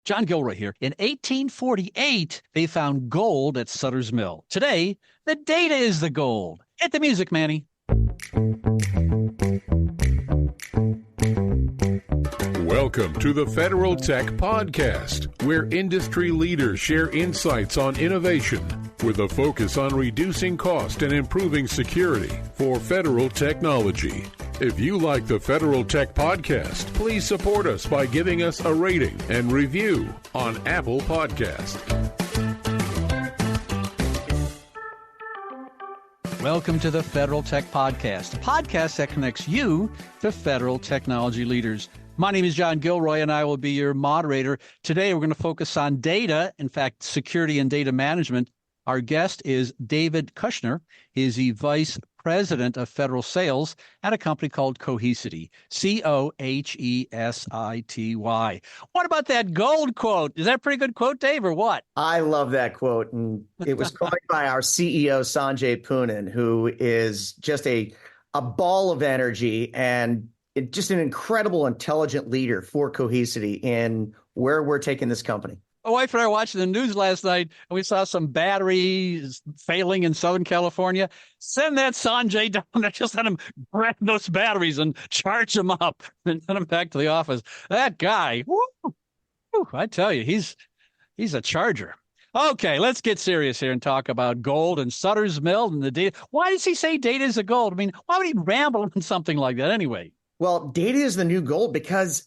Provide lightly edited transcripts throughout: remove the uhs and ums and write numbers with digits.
John Gilroy here. In 1848, they found gold at Sutter's Mill. Today, the data is the gold. Hit the music, Manny. Welcome to the Federal Tech Podcast, where industry leaders share insights on innovation with a focus on reducing cost and improving security for federal technology. If you like the Federal Tech Podcast, please support us by giving us a rating and review on Apple Podcast. Welcome to the Federal Tech Podcast, a podcast that connects you to federal technology leaders. My name is John Gilroy, and I will be your moderator. Today, we're going to focus on data, in fact, security and data management. Our guest is David Kushner. He is the Vice President of Federal Sales at a company called Cohesity, Cohesity. What about that gold quote? Is that a pretty good quote, Dave, or what? I love that quote, and it was coined by our CEO, Sanjay Poonen, who is just a ball of energy and just an incredible, intelligent leader for Cohesity in where we're taking this company. My wife and I were watching the news last night, and we saw some batteries failing in Southern California. Send that Sanjay down there, just let him grab those batteries and charge them up and send them back to the office. That guy, I tell you, he's a charger. Okay, let's get serious here and talk about gold and Sutter's Mill and the data. Why does he say data is a gold? I mean, why would he ramble on something like that anyway? Well, data is the new gold because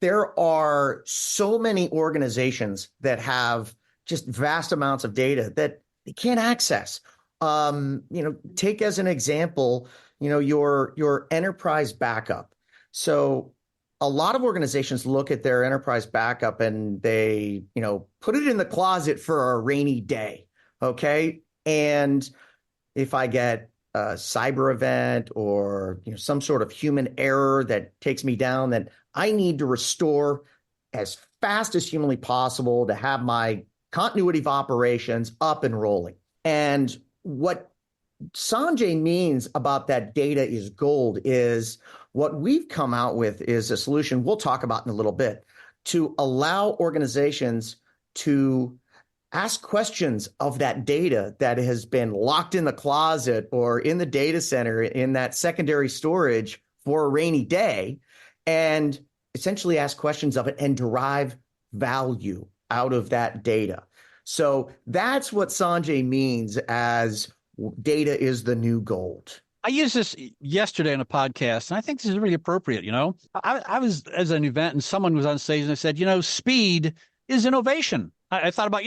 there are so many organizations that have just vast amounts of data that they can't access. Take as an example, your enterprise backup. So a lot of organizations look at their enterprise backup and they, put it in the closet for a rainy day. Okay. And if I get a cyber event or some sort of human error that takes me down, then I need to restore as fast as humanly possible to have my continuity of operations up and rolling. And what Sanjay means about that data is gold is what we've come out with is a solution we'll talk about in a little bit to allow organizations to ask questions of that data that has been locked in the closet or in the data center in that secondary storage for a rainy day, and essentially ask questions of it and derive value out of that data. So that's what Sanjay means as data is the new gold. I used this yesterday on a podcast, and I think this is really appropriate. I was at an event and someone was on stage and they said, speed is innovation. I thought about,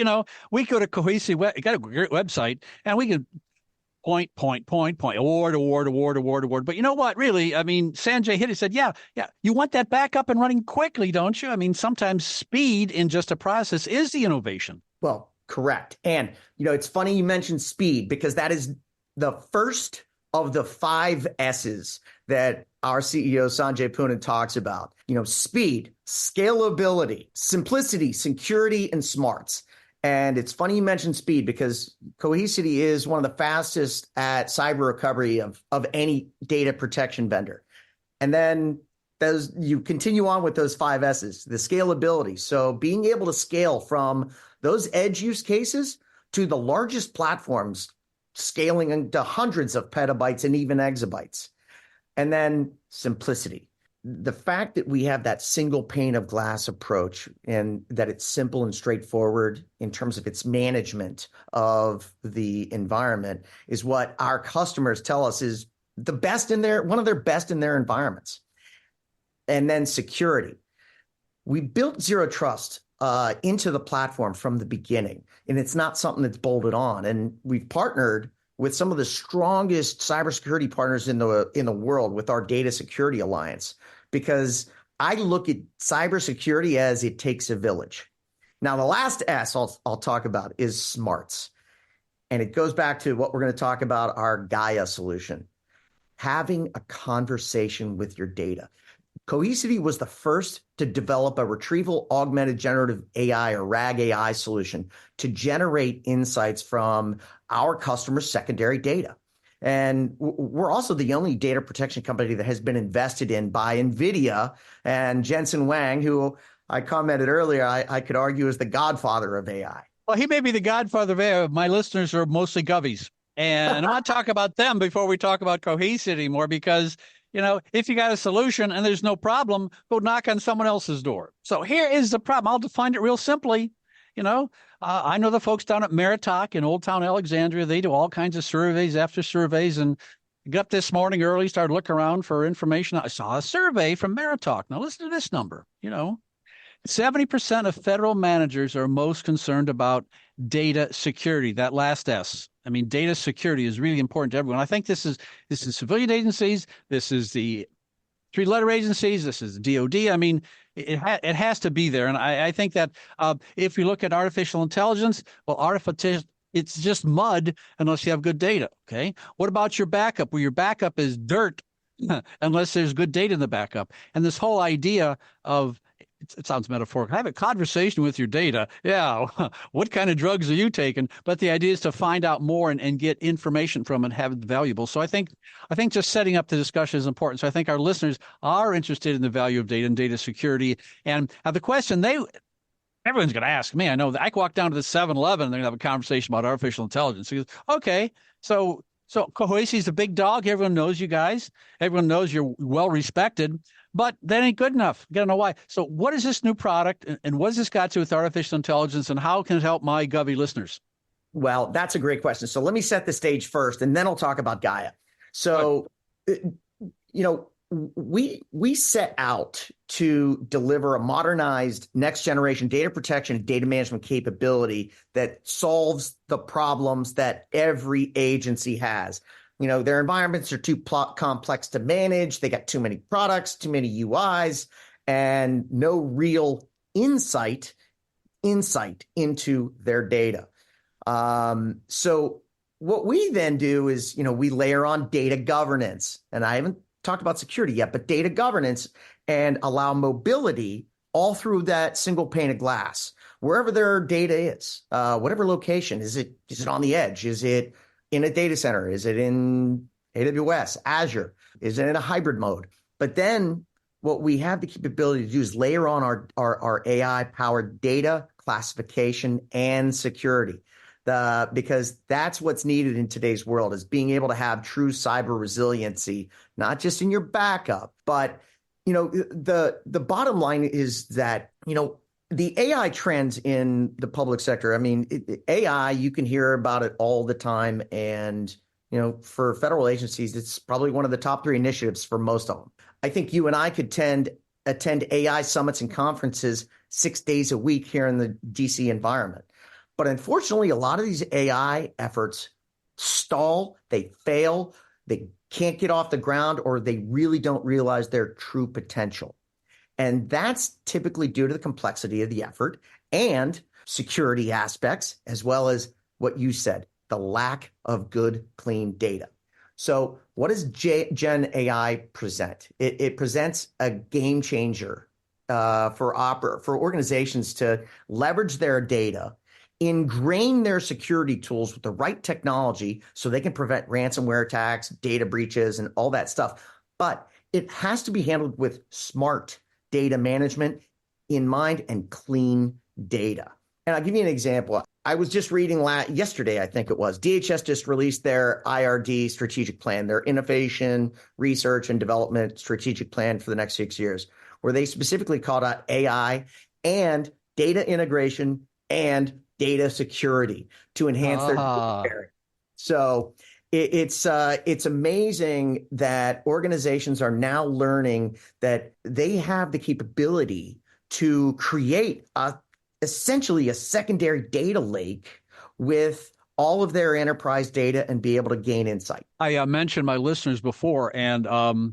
we go to Cohesity, got a great website, and we could point, award. But you know what, really, I mean, Sanjay hit it, said, yeah, you want that back up and running quickly, don't you? I mean, sometimes speed in just a process is the innovation. Well, correct. And, it's funny you mentioned speed because that is the first of the 5 S's that our CEO, Sanjay Poonen, talks about. Speed, scalability, simplicity, security, and smarts. And it's funny you mentioned speed because Cohesity is one of the fastest at cyber recovery of any data protection vendor. And then you continue on with those 5 S's, the scalability. So being able to scale from those edge use cases to the largest platforms, scaling into hundreds of petabytes and even exabytes. And then simplicity. The fact that we have that single pane of glass approach and that it's simple and straightforward in terms of its management of the environment is what our customers tell us is the best one of their best in their environments. And then security. We built Zero Trust into the platform from the beginning, and it's not something that's bolted on. And we've partnered with some of the strongest cybersecurity partners in the world with our Data Security Alliance, because I look at cybersecurity as it takes a village. Now, the last S I'll talk about is smarts. And it goes back to what we're going to talk about, our Gaia solution, having a conversation with your data. Cohesity was the first to develop a retrieval augmented generative AI or RAG AI solution to generate insights from our customers' secondary data. And we're also the only data protection company that has been invested in by NVIDIA and Jensen Huang, who I commented earlier, I could argue is the godfather of AI. Well, he may be the godfather of AI. My listeners are mostly Govies. And I want to talk about them before we talk about Cohesity anymore, because, if you got a solution and there's no problem, go knock on someone else's door. So here is the problem. I'll define it real simply. I know the folks down at Meritoc in Old Town Alexandria. They do all kinds of surveys after surveys. And I got up this morning early, started looking around for information. I saw a survey from Meritoc. Now listen to this number. 70% of federal managers are most concerned about data security, that last S. I mean, data security is really important to everyone. I think this is civilian agencies. This is the three-letter agencies. This is the DOD. I mean, it has to be there. And I think that if you look at artificial intelligence, well, it's just mud unless you have good data. Okay. What about your backup? Well, your backup is dirt unless there's good data in the backup. And this whole idea of it sounds metaphorical. Have a conversation with your data. Yeah. What kind of drugs are you taking? But the idea is to find out more and get information from it and have it valuable. So I think just setting up the discussion is important. So I think our listeners are interested in the value of data and data security. And the question everyone's going to ask me, I know that I can walk down to the 7-Eleven and they're going to have a conversation about artificial intelligence. He goes, okay, so Cohesity is a big dog. Everyone knows you guys. Everyone knows you're well respected. But that ain't good enough. You got to know why. So what is this new product and what has this got to do with artificial intelligence and how can it help my Govy listeners? Well, that's a great question. So let me set the stage first and then I'll talk about Gaia. So, we set out to deliver a modernized next generation data protection and data management capability that solves the problems that every agency has. Their environments are too complex to manage. They got too many products, too many UIs, and no real insight into their data. So what we then do is, we layer on data governance. And I haven't talked about security yet, but data governance and allow mobility all through that single pane of glass, wherever their data is, whatever location. Is it on the edge? Is it in a data center? Is it in AWS, Azure? Is it in a hybrid mode? But then what we have the capability to do is layer on our AI-powered data classification and security. Because that's what's needed in today's world, is being able to have true cyber resiliency, not just in your backup, but the bottom line is that the AI trends in the public sector. I mean, AI, you can hear about it all the time. And, for federal agencies, it's probably one of the top 3 initiatives for most of them. I think you and I could attend AI summits and conferences 6 days a week here in the DC environment. But unfortunately, a lot of these AI efforts stall, they fail, they can't get off the ground, or they really don't realize their true potential. And that's typically due to the complexity of the effort and security aspects, as well as what you said, the lack of good, clean data. So what does Gen AI present? It presents a game changer for organizations to leverage their data, ingrain their security tools with the right technology so they can prevent ransomware attacks, data breaches, and all that stuff. But it has to be handled with smart data management in mind and clean data. And I'll give you an example. I was just reading yesterday, I think it was, DHS just released their IRD strategic plan, their innovation, research, and development strategic plan for the next 6 years, where they specifically called out AI and data integration and data security to enhance their data sharing. So it's amazing that organizations are now learning that they have the capability to create essentially a secondary data lake with all of their enterprise data and be able to gain insight. I mentioned my listeners before, and a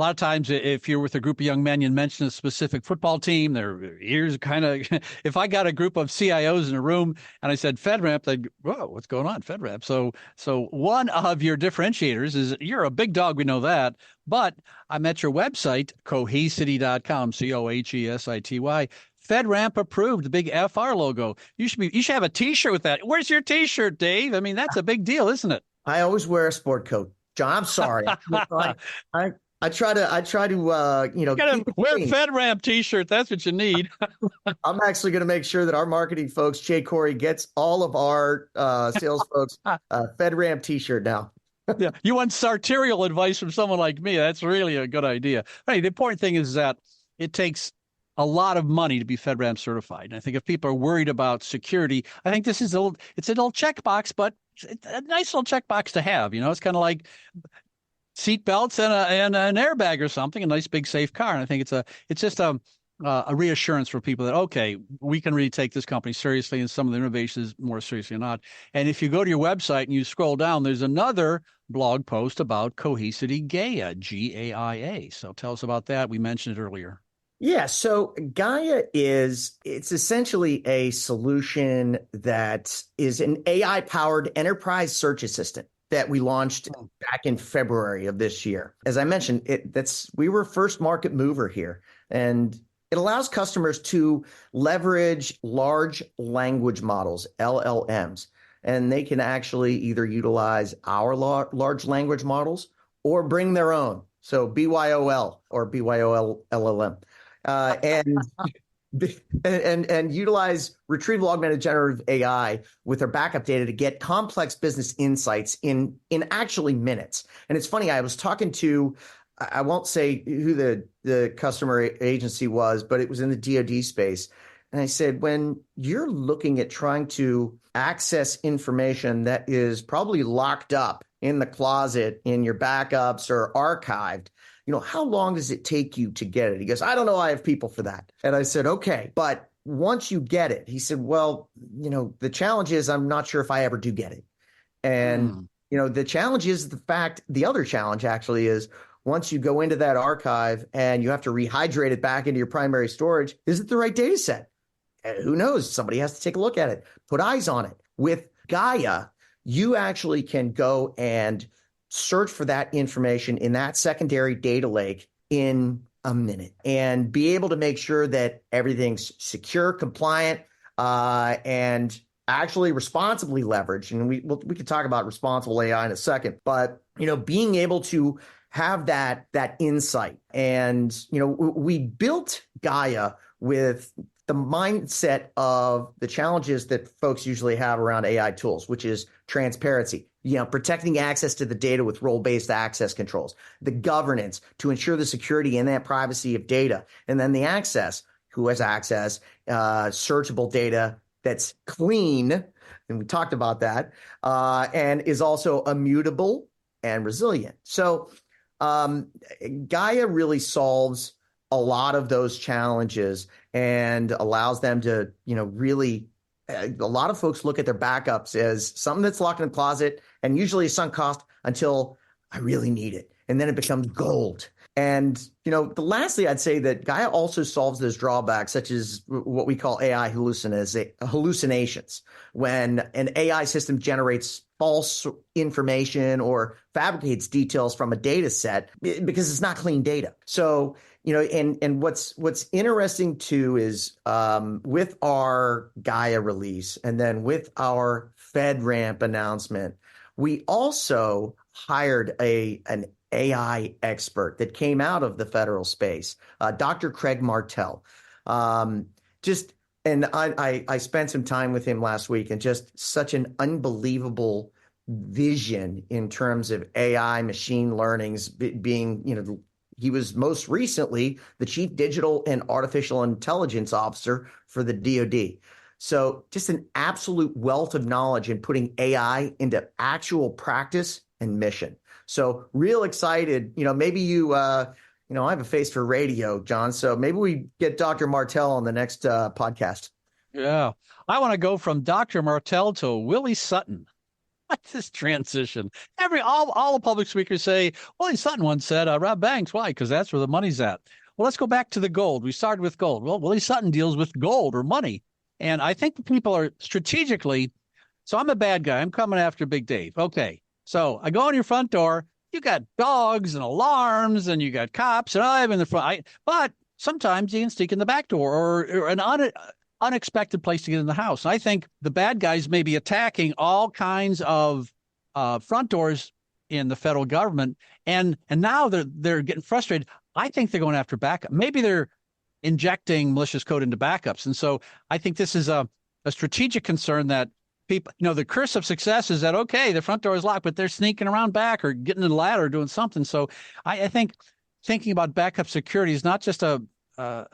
lot of times if you're with a group of young men, you mention a specific football team, their ears kind of, if I got a group of CIOs in a room and I said FedRAMP, they'd, whoa, what's going on, FedRAMP? So one of your differentiators is you're a big dog, we know that, but I'm at your website, cohesity.com, COHESITY. FedRAMP approved, the big FR logo. You should have a T-shirt with that. Where's your T-shirt, Dave? I mean, that's a big deal, isn't it? I always wear a sport coat. John, I'm sorry. I try to You got to keep it wear a clean. FedRAMP t-shirt. That's what you need. I'm actually going to make sure that our marketing folks, Jay Corey, gets all of our sales folks FedRAMP t-shirt now. Yeah, you want sartorial advice from someone like me. That's really a good idea. Hey, the important thing is that it takes a lot of money to be FedRAMP certified. And I think if people are worried about security, I think it's a little checkbox, but it's a nice little checkbox to have. It's kind of like seat belts and an airbag or something, a nice big safe car. And I think it's just a reassurance for people that, okay, we can really take this company seriously and some of the innovations more seriously or not. And if you go to your website and you scroll down, there's another blog post about Cohesity Gaia, Gaia. So tell us about that. We mentioned it earlier. Yeah, so Gaia it's essentially a solution that is an AI-powered enterprise search assistant that we launched back in February of this year. As I mentioned, we were first market mover here, and it allows customers to leverage large language models, LLMs, and they can actually either utilize our large language models or bring their own. So BYOL or BYOL LLM. And utilize retrieval augmented generative AI with their backup data to get complex business insights in actually minutes. And it's funny, I was talking to, I won't say who the customer agency was, but it was in the DoD space. And I said, when you're looking at trying to access information that is probably locked up in the closet in your backups or archived, how long does it take you to get it? He goes, I don't know. I have people for that. And I said, okay, but once you get it, he said, well, the challenge is I'm not sure if I ever do get it. And, the challenge is the other challenge actually is once you go into that archive and you have to rehydrate it back into your primary storage, is it the right data set? Who knows? Somebody has to take a look at it, put eyes on it. With Gaia, you actually can go and search for that information in that secondary data lake in a minute and be able to make sure that everything's secure, compliant, and actually responsibly leveraged. And we could talk about responsible AI in a second, but being able to have that insight. And we built Gaia with the mindset of the challenges that folks usually have around AI tools, which is transparency, protecting access to the data with role-based access controls, the governance to ensure the security and that privacy of data, and then the access, who has access, searchable data that's clean, and we talked about that, and is also immutable and resilient. So Gaia really solves a lot of those challenges and allows them to, really, a lot of folks look at their backups as something that's locked in a closet and usually is sunk cost until I really need it. And then it becomes gold. And, the lastly, I'd say that Gaia also solves those drawbacks, such as what we call AI hallucinations, when an AI system generates false information or fabricates details from a data set because it's not clean data. So, and what's interesting too is with our Gaia release and then with our FedRAMP announcement, we also hired an AI expert that came out of the federal space, Dr. Craig Martell. And I spent some time with him last week, and just such an unbelievable vision in terms of AI, machine learnings being, he was most recently the chief digital and artificial intelligence officer for the DoD. So just an absolute wealth of knowledge in putting AI into actual practice and mission. So real excited, maybe I have a face for radio, John. So maybe we get Dr. Martell on the next podcast. Yeah. I want to go from Dr. Martell to Willie Sutton. What's this transition? All the public speakers say, Willie Sutton once said, rob banks. Why? Because that's where the money's at. Well, let's go back to the gold. We started with gold. Well, Willie Sutton deals with gold or money. And I think people are strategically, so I'm a bad guy. I'm coming after Big Dave. Okay. So I go in your front door, you got dogs and alarms and you got cops and I'm in the front. But sometimes you can sneak in the back door or an unexpected place to get in the house. And I think the bad guys may be attacking all kinds of front doors in the federal government, and now they're getting frustrated. I think they're going after backup. Maybe they're injecting malicious code into backups. And so I think this is a strategic concern that people, the curse of success is that, okay, the front door is locked, but they're sneaking around back or getting in the ladder or doing something. So I think thinking about backup security is not just a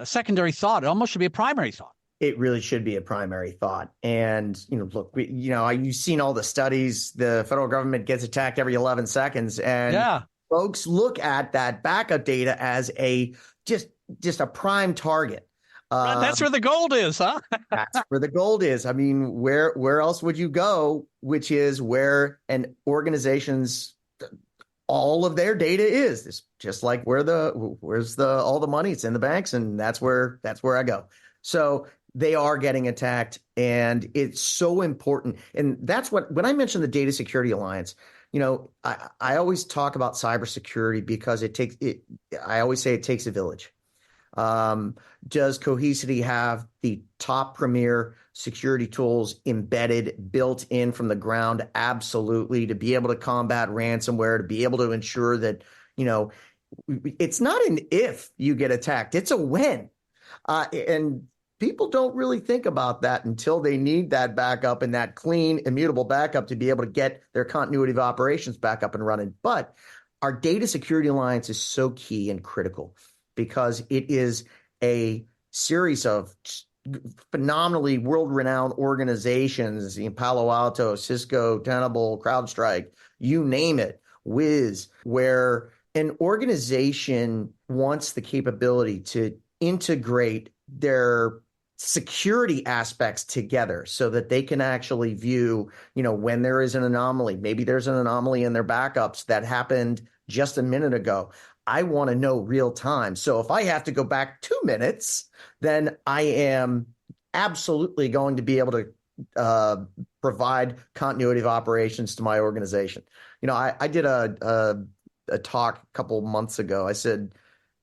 secondary thought. It almost should be a primary thought. It really should be a primary thought. And, look, you've seen all the studies. The federal government gets attacked every 11 seconds. And folks look at that backup data as just a prime target. That's where the gold is, huh? That's where the gold is. I mean, where else would you go? Which is where an organization's all of their data is. It's just like where's all the money? It's in the banks, and that's where I go. So they are getting attacked, and it's so important. And that's when I mention the Data Security Alliance, I always talk about cybersecurity because I always say it takes a village. Does Cohesity have the top premier security tools embedded, built in from the ground? Absolutely. To be able to combat ransomware, to be able to ensure that, it's not an if you get attacked, it's a when. And people don't really think about that until they need that backup and that clean, immutable backup to be able to get their continuity of operations back up and running. But our Data Security Alliance is so key and critical because it is a series of phenomenally world-renowned organizations in Palo Alto, Cisco, Tenable, CrowdStrike, you name it, Wiz, where an organization wants the capability to integrate their security aspects together so that they can actually view, when there is an anomaly, maybe there's an anomaly in their backups that happened just a minute ago. I want to know real time. So if I have to go back 2 minutes, then I am absolutely going to be able to provide continuity of operations to my organization. I did a talk a couple months ago. I said,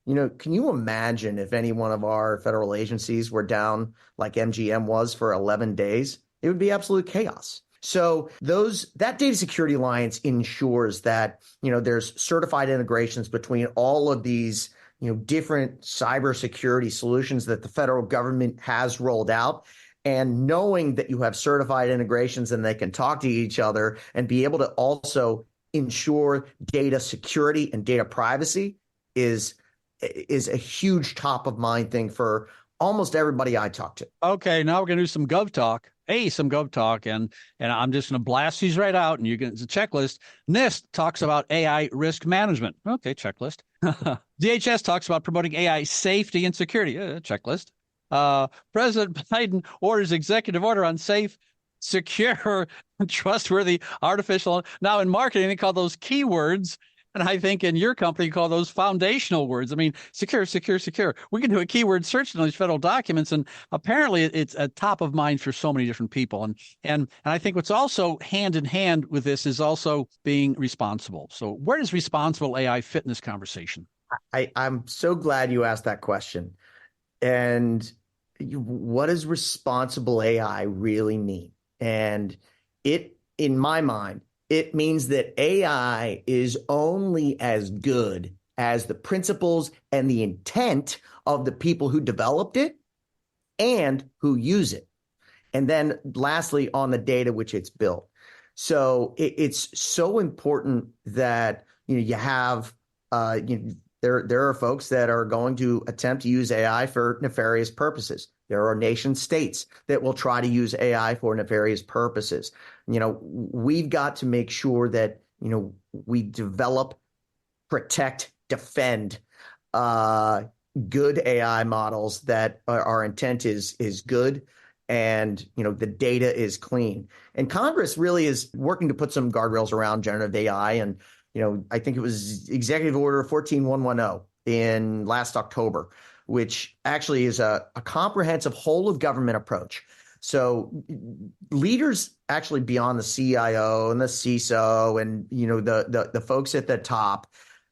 can you imagine if any one of our federal agencies were down like MGM was for 11 days? It would be absolute chaos. So that Data Security Alliance ensures that, there's certified integrations between all of these, different cybersecurity solutions that the federal government has rolled out. And knowing that you have certified integrations and they can talk to each other and be able to also ensure data security and data privacy is a huge top of mind thing for almost everybody I talk to. Okay, now we're going to do some gov talk. Some gov talk, and I'm just going to blast these right out, and it's a checklist. NIST talks about AI risk management. Okay, checklist. DHS talks about promoting AI safety and security. Checklist. President Biden orders executive order on safe, secure, trustworthy artificial. Now in marketing, they call those keywords. And I think in your company, you call those foundational words. I mean, secure, secure, secure. We can do a keyword search in these federal documents, and apparently it's a top of mind for so many different people. And I think what's also hand in hand with this is also being responsible. So where does responsible AI fit in this conversation? I'm so glad you asked that question. And what does responsible AI really mean? And in my mind, it means that AI is only as good as the principles and the intent of the people who developed it and who use it. And then lastly, on the data which it's built. So it's so important that you have there are folks that are going to attempt to use AI for nefarious purposes. There are nation states that will try to use AI for nefarious purposes. We've got to make sure that, we develop, protect, defend good AI models that our intent is good and, the data is clean. And Congress really is working to put some guardrails around generative AI. And, I think it was Executive Order 14110 in last October, which actually is a comprehensive whole of government approach. So leaders actually beyond the CIO and the CISO and, the folks at the top,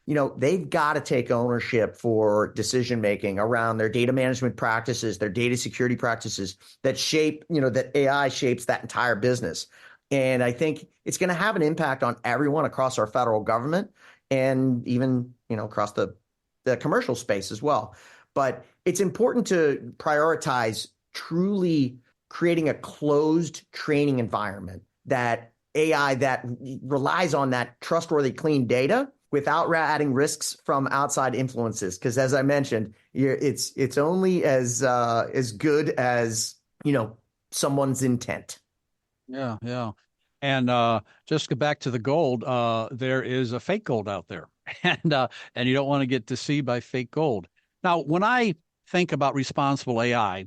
they've got to take ownership for decision-making around their data management practices, their data security practices that shape, that AI shapes that entire business. And I think it's going to have an impact on everyone across our federal government and even, across the commercial space as well. But it's important to prioritize truly creating a closed training environment that AI that relies on that trustworthy, clean data without adding risks from outside influences. Because as I mentioned, it's only as good as someone's intent. Yeah, yeah. And just go back to the gold. There is a fake gold out there, and you don't want to get deceived by fake gold. Now, when I think about responsible AI,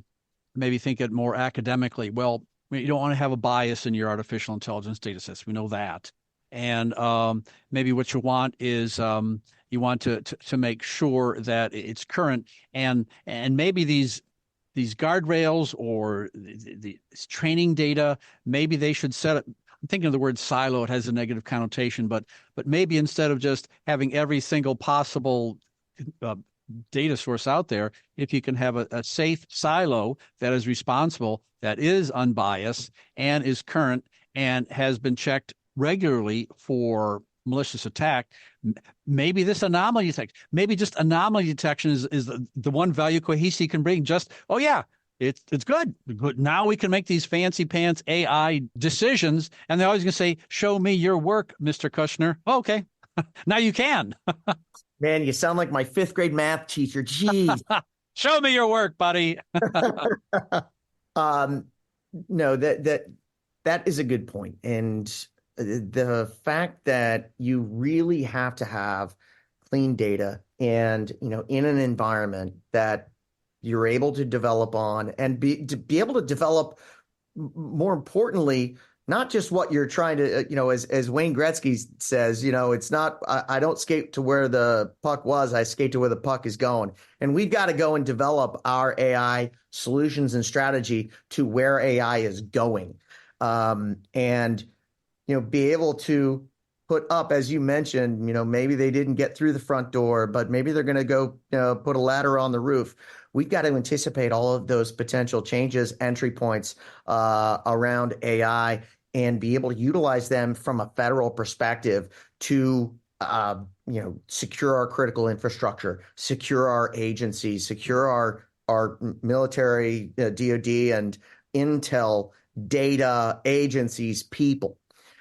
maybe think it more academically. Well, you don't want to have a bias in your artificial intelligence data sets. We know that. And maybe what you want is you want to make sure that it's current, and maybe these guardrails or the training data, maybe they should set it. I'm thinking of the word silo. It has a negative connotation, but maybe instead of just having every single possible data source out there, if you can have a safe silo that is responsible, that is unbiased and is current and has been checked regularly for malicious attack, maybe this anomaly detection, maybe just anomaly detection is the one value Cohesity can bring. Just, oh yeah, it's good. Now we can make these fancy pants AI decisions, and they're always going to say, "Show me your work, Mr. Kushner." Oh, okay, now you can. Man, you sound like my 5th grade math teacher. Geez. Show me your work, buddy. No, that is a good point. And the fact that you really have to have clean data and, in an environment that you're able to develop on and to be able to develop, more importantly, not just what you're trying to, as Wayne Gretzky says, it's not, I don't skate to where the puck was, I skate to where the puck is going. And we've got to go and develop our AI solutions and strategy to where AI is going. And be able to put up, as you mentioned, maybe they didn't get through the front door, but maybe they're going to go put a ladder on the roof. We've got to anticipate all of those potential changes, entry points around AI, and be able to utilize them from a federal perspective to secure our critical infrastructure, secure our agencies, secure our military, DoD and intel data agencies, people.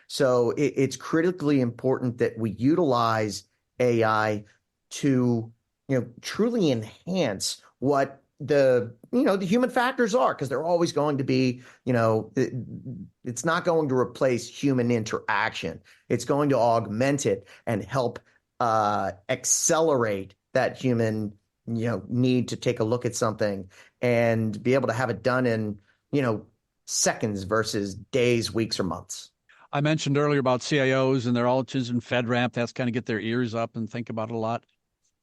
So it's critically important that we utilize AI to, truly enhance what the human factors are, because they're always going to be, it's not going to replace human interaction. It's going to augment it and help accelerate that human, need to take a look at something and be able to have it done in, seconds versus days, weeks, or months. I mentioned earlier about CIOs and they're all choosing FedRAMP. That's kind of get their ears up and think about it a lot.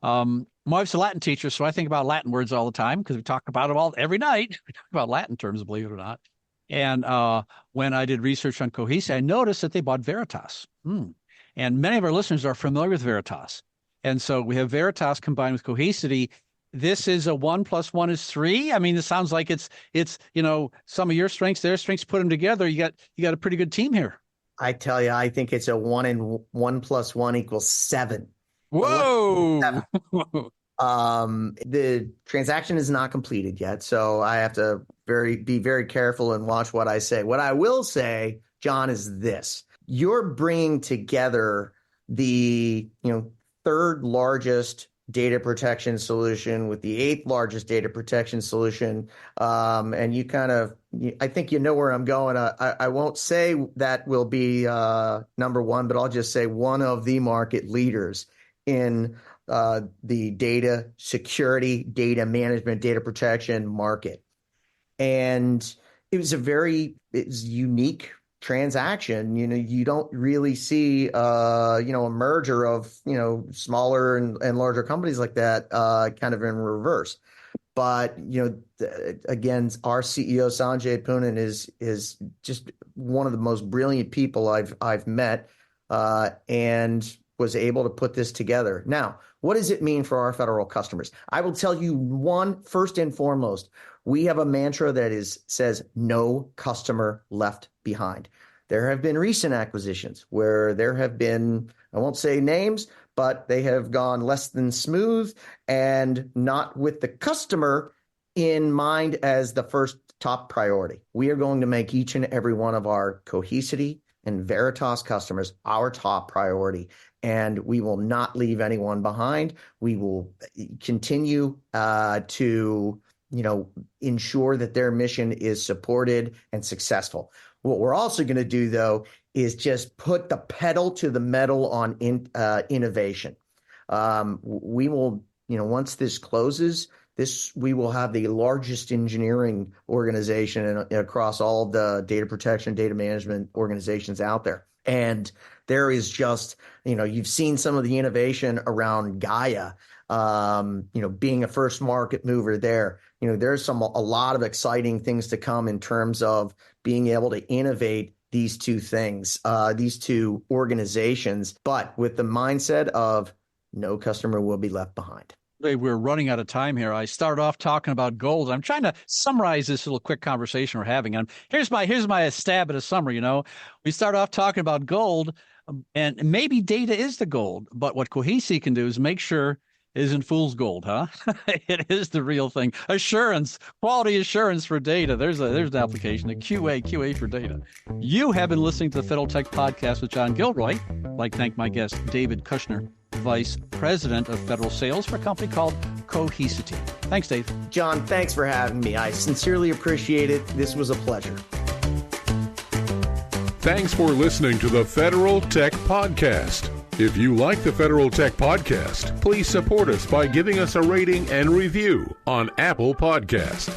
My wife's a Latin teacher, so I think about Latin words all the time because we talk about them every night. We talk about Latin terms, believe it or not. And when I did research on Cohesity, I noticed that they bought Veritas. And many of our listeners are familiar with Veritas. And so we have Veritas combined with Cohesity. This is a 1 + 1 is 3. I mean, it sounds like it's some of your strengths, their strengths, put them together. You got a pretty good team here. I tell you, I think it's a 1 and 1 + 1 = 7. Whoa! The transaction is not completed yet, so I have to be very careful and watch what I say. What I will say, John, is this: you're bringing together the 3rd largest data protection solution with the 8th largest data protection solution, and you kind of, I think you know where I'm going. I won't say that will be number 1, but I'll just say one of the market leaders in the data security, data management, data protection market. And it was it's unique transaction. You don't really see a merger of smaller and larger companies like that kind of in reverse. But again, our CEO Sanjay Poonen is just one of the most brilliant people I've met, and was able to put this together. Now, what does it mean for our federal customers? I will tell you first and foremost, we have a mantra that says no customer left behind. there have been recent acquisitions where there have been, I won't say names, but they have gone less than smooth and not with the customer in mind as the first top priority. We are going to make each and every one of our Cohesity and Veritas customers our top priority, and we will not leave anyone behind. We will continue to ensure that their mission is supported and successful. What we're also going to do, though, is just put the pedal to the metal on innovation. We will, once this closes, we will have the largest engineering organization across all the data protection, data management organizations out there. And there is just, you've seen some of the innovation around Gaia, being a first market mover there. There's a lot of exciting things to come in terms of being able to innovate these two things, these two organizations, but with the mindset of no customer will be left behind. We're running out of time here. I started off talking about gold. I'm trying to summarize this little quick conversation we're having. And here's my stab at a summary. We start off talking about gold, and maybe data is the gold, but what Cohesity can do is make sure it isn't fool's gold, huh? It is the real thing. Assurance, quality assurance for data. There's an application, a QA for data. You have been listening to the Federal Tech Podcast with John Gilroy. I'd like to thank my guest, David Kushner, Vice President of Federal Sales for a company called Cohesity. Thanks, Dave. John, thanks for having me. I sincerely appreciate it. This was a pleasure. Thanks for listening to the Federal Tech Podcast. If you like the Federal Tech Podcast, please support us by giving us a rating and review on Apple Podcast.